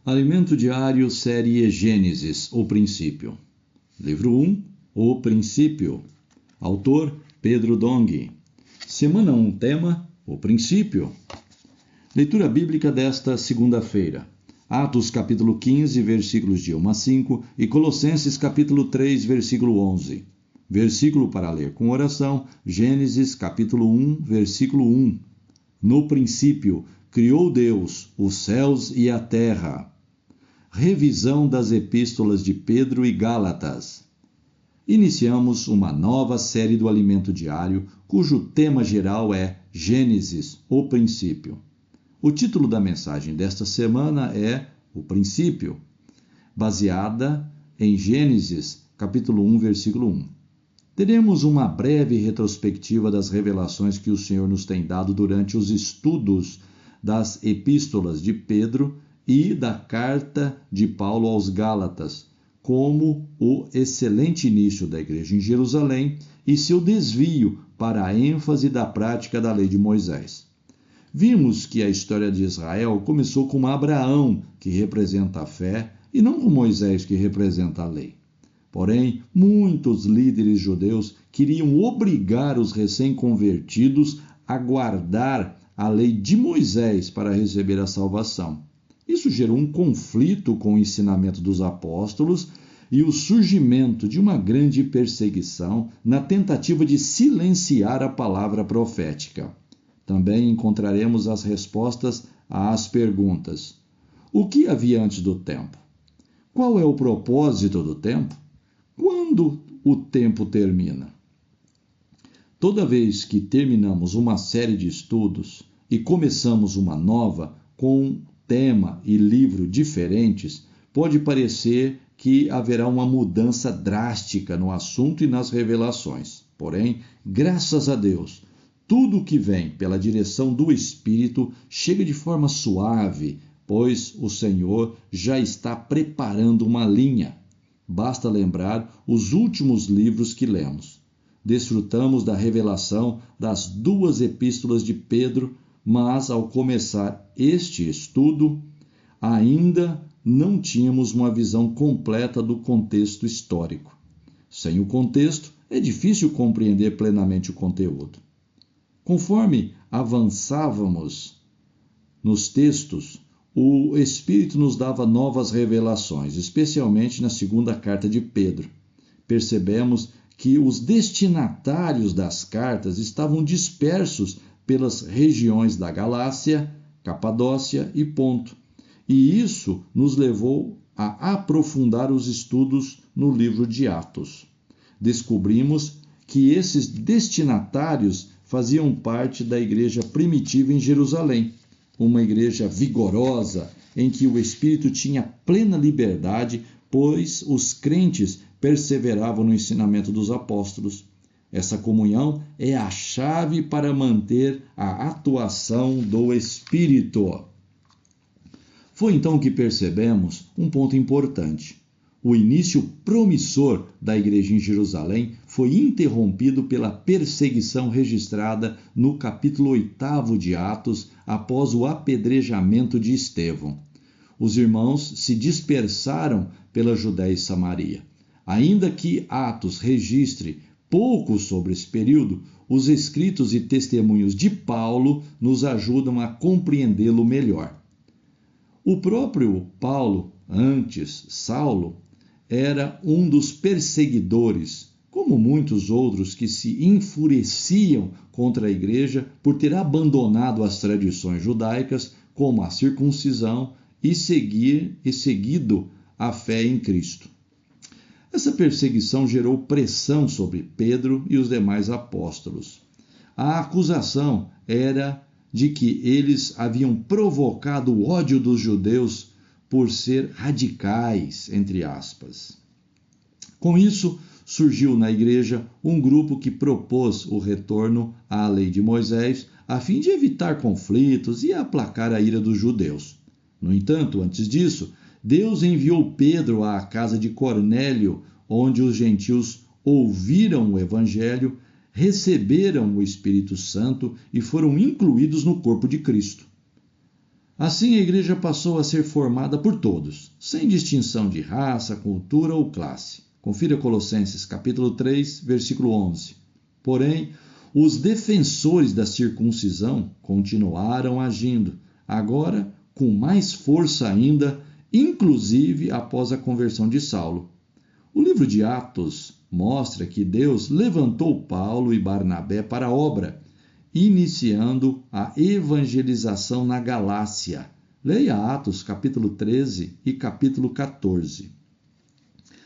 Alimento Diário, série Gênesis, o Princípio. Livro 1, O Princípio. Autor, Pedro Dong. Semana 1, tema, O Princípio. Leitura bíblica desta segunda-feira. Atos capítulo 15, versículos de 1 a 5 e Colossenses capítulo 3, versículo 11. Versículo para ler com oração, Gênesis capítulo 1, versículo 1. No princípio, criou Deus os céus e a terra. Revisão das epístolas de Pedro e Gálatas. Iniciamos uma nova série do Alimento Diário, cujo tema geral é Gênesis, o Princípio. O título da mensagem desta semana é O Princípio, baseada em Gênesis, capítulo 1, versículo 1. Teremos uma breve retrospectiva das revelações que o Senhor nos tem dado durante os estudos das epístolas de Pedro e da carta de Paulo aos Gálatas, como o excelente início da igreja em Jerusalém e seu desvio para a ênfase da prática da lei de Moisés. Vimos que a história de Israel começou com Abraão, que representa a fé, e não com Moisés, que representa a lei. Porém, muitos líderes judeus queriam obrigar os recém-convertidos a guardar a lei de Moisés para receber a salvação. Isso gerou um conflito com o ensinamento dos apóstolos e o surgimento de uma grande perseguição na tentativa de silenciar a palavra profética. Também encontraremos as respostas às perguntas: o que havia antes do tempo? Qual é o propósito do tempo? Quando o tempo termina? Toda vez que terminamos uma série de estudos e começamos uma nova com tema e livro diferentes, pode parecer que haverá uma mudança drástica no assunto e nas revelações. Porém, graças a Deus, tudo que vem pela direção do Espírito chega de forma suave, pois o Senhor já está preparando uma linha. Basta lembrar os últimos livros que lemos. Desfrutamos da revelação das duas epístolas de Pedro, mas ao começar este estudo, ainda não tínhamos uma visão completa do contexto histórico. Sem o contexto, é difícil compreender plenamente o conteúdo. Conforme avançávamos nos textos, o Espírito nos dava novas revelações, especialmente na segunda carta de Pedro. Percebemos que os destinatários das cartas estavam dispersos pelas regiões da Galácia, Capadócia e Ponto. E isso nos levou a aprofundar os estudos no livro de Atos. Descobrimos que esses destinatários faziam parte da igreja primitiva em Jerusalém, uma igreja vigorosa, em que o Espírito tinha plena liberdade, pois os crentes perseveravam no ensinamento dos apóstolos. Essa comunhão é a chave para manter a atuação do Espírito. Foi então que percebemos um ponto importante. O início promissor da igreja em Jerusalém foi interrompido pela perseguição registrada no capítulo 8 de Atos, após o apedrejamento de Estevão. Os irmãos se dispersaram pela Judéia e Samaria. Ainda que Atos registre pouco sobre esse período, os escritos e testemunhos de Paulo nos ajudam a compreendê-lo melhor. O próprio Paulo, antes Saulo, era um dos perseguidores, como muitos outros que se enfureciam contra a igreja por ter abandonado as tradições judaicas, como a circuncisão, e seguido a fé em Cristo. Essa perseguição gerou pressão sobre Pedro e os demais apóstolos. A acusação era de que eles haviam provocado o ódio dos judeus por ser radicais, entre aspas. Com isso, surgiu na igreja um grupo que propôs o retorno à lei de Moisés, a fim de evitar conflitos e aplacar a ira dos judeus. No entanto, antes disso, Deus enviou Pedro à casa de Cornélio, onde os gentios ouviram o evangelho, receberam o Espírito Santo e foram incluídos no corpo de Cristo. Assim, a igreja passou a ser formada por todos, sem distinção de raça, cultura ou classe. Confira Colossenses capítulo 3, versículo 11. Porém, os defensores da circuncisão continuaram agindo, agora com mais força ainda, inclusive após a conversão de Saulo. O livro de Atos mostra que Deus levantou Paulo e Barnabé para a obra, iniciando a evangelização na Galácia. Leia Atos capítulo 13 e capítulo 14.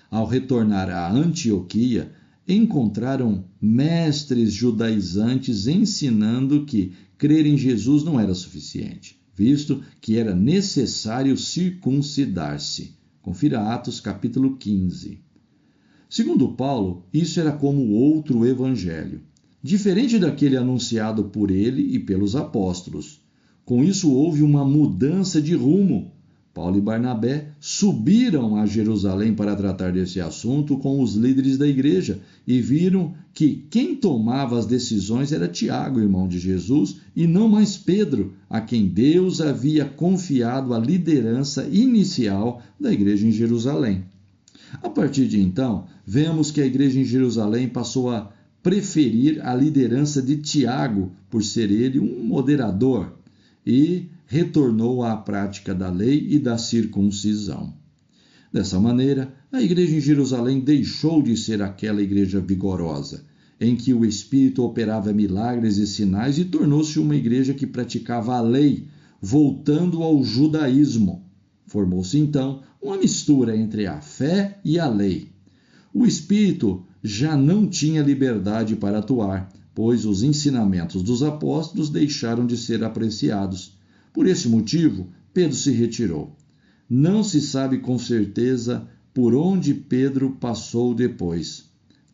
Ao retornar a Antioquia, encontraram mestres judaizantes ensinando que crer em Jesus não era suficiente, visto que era necessário circuncidar-se. Confira Atos capítulo 15. Segundo Paulo, isso era como outro evangelho, diferente daquele anunciado por ele e pelos apóstolos. Com isso houve uma mudança de rumo. Paulo e Barnabé subiram a Jerusalém para tratar desse assunto com os líderes da igreja e viram que quem tomava as decisões era Tiago, irmão de Jesus, e não mais Pedro, a quem Deus havia confiado a liderança inicial da igreja em Jerusalém. A partir de então, vemos que a igreja em Jerusalém passou a preferir a liderança de Tiago, por ser ele um moderador, e retornou à prática da lei e da circuncisão. Dessa maneira, a igreja em Jerusalém deixou de ser aquela igreja vigorosa, em que o Espírito operava milagres e sinais, e tornou-se uma igreja que praticava a lei, voltando ao judaísmo. Formou-se então uma mistura entre a fé e a lei. O Espírito já não tinha liberdade para atuar, pois os ensinamentos dos apóstolos deixaram de ser apreciados. Por esse motivo, Pedro se retirou. Não se sabe com certeza por onde Pedro passou depois.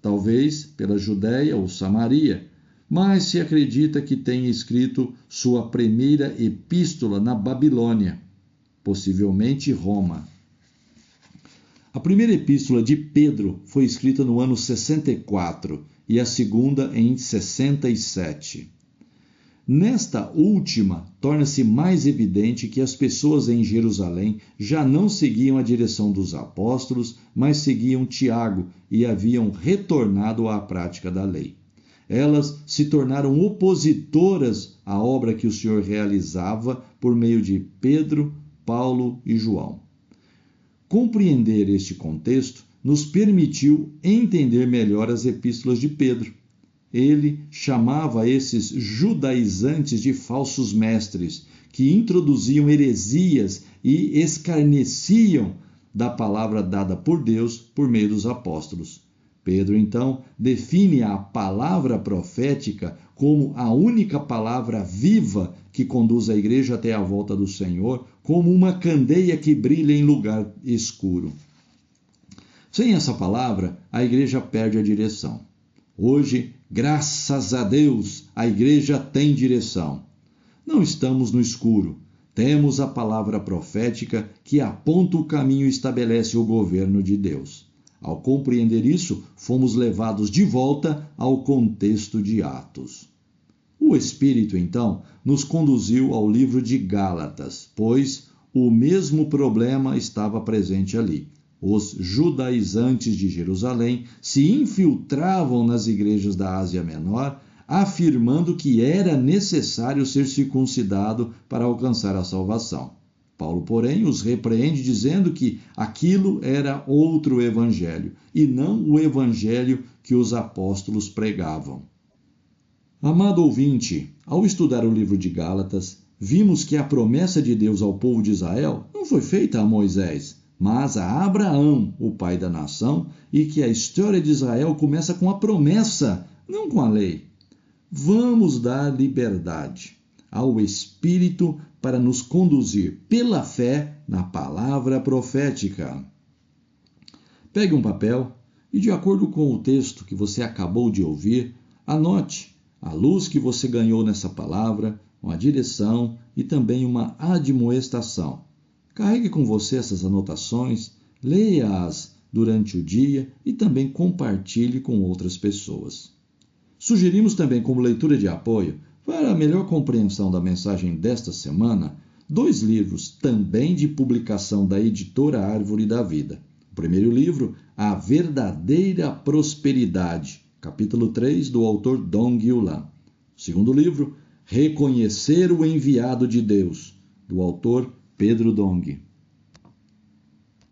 Talvez pela Judéia ou Samaria, mas se acredita que tenha escrito sua primeira epístola na Babilônia, possivelmente Roma. A primeira epístola de Pedro foi escrita no ano 64 e a segunda em 67. Nesta última, torna-se mais evidente que as pessoas em Jerusalém já não seguiam a direção dos apóstolos, mas seguiam Tiago e haviam retornado à prática da lei. Elas se tornaram opositoras à obra que o Senhor realizava por meio de Pedro, Paulo e João. Compreender este contexto nos permitiu entender melhor as epístolas de Pedro. Ele chamava esses judaizantes de falsos mestres, que introduziam heresias e escarneciam da palavra dada por Deus por meio dos apóstolos. Pedro, então, define a palavra profética como a única palavra viva que conduz a igreja até a volta do Senhor, como uma candeia que brilha em lugar escuro. Sem essa palavra, a igreja perde a direção. Hoje, graças a Deus, a igreja tem direção. Não estamos no escuro. Temos a palavra profética que aponta o caminho e estabelece o governo de Deus. Ao compreender isso, fomos levados de volta ao contexto de Atos. O Espírito, então, nos conduziu ao livro de Gálatas, pois o mesmo problema estava presente ali. Os judaizantes de Jerusalém se infiltravam nas igrejas da Ásia Menor, afirmando que era necessário ser circuncidado para alcançar a salvação. Paulo, porém, os repreende dizendo que aquilo era outro evangelho, e não o evangelho que os apóstolos pregavam. Amado ouvinte, ao estudar o livro de Gálatas, vimos que a promessa de Deus ao povo de Israel não foi feita a Moisés, mas a Abraão, o pai da nação, e que a história de Israel começa com a promessa, não com a lei. Vamos dar liberdade ao Espírito para nos conduzir pela fé na palavra profética. Pegue um papel e, de acordo com o texto que você acabou de ouvir, anote a luz que você ganhou nessa palavra, uma direção e também uma admoestação. Carregue com você essas anotações, leia-as durante o dia e também compartilhe com outras pessoas. Sugerimos também como leitura de apoio, para a melhor compreensão da mensagem desta semana, 2 livros também de publicação da editora Árvore da Vida. O primeiro livro, A Verdadeira Prosperidade, capítulo 3, do autor Dong Yulan. O segundo livro, Reconhecer o Enviado de Deus, do autor Pedro Dong.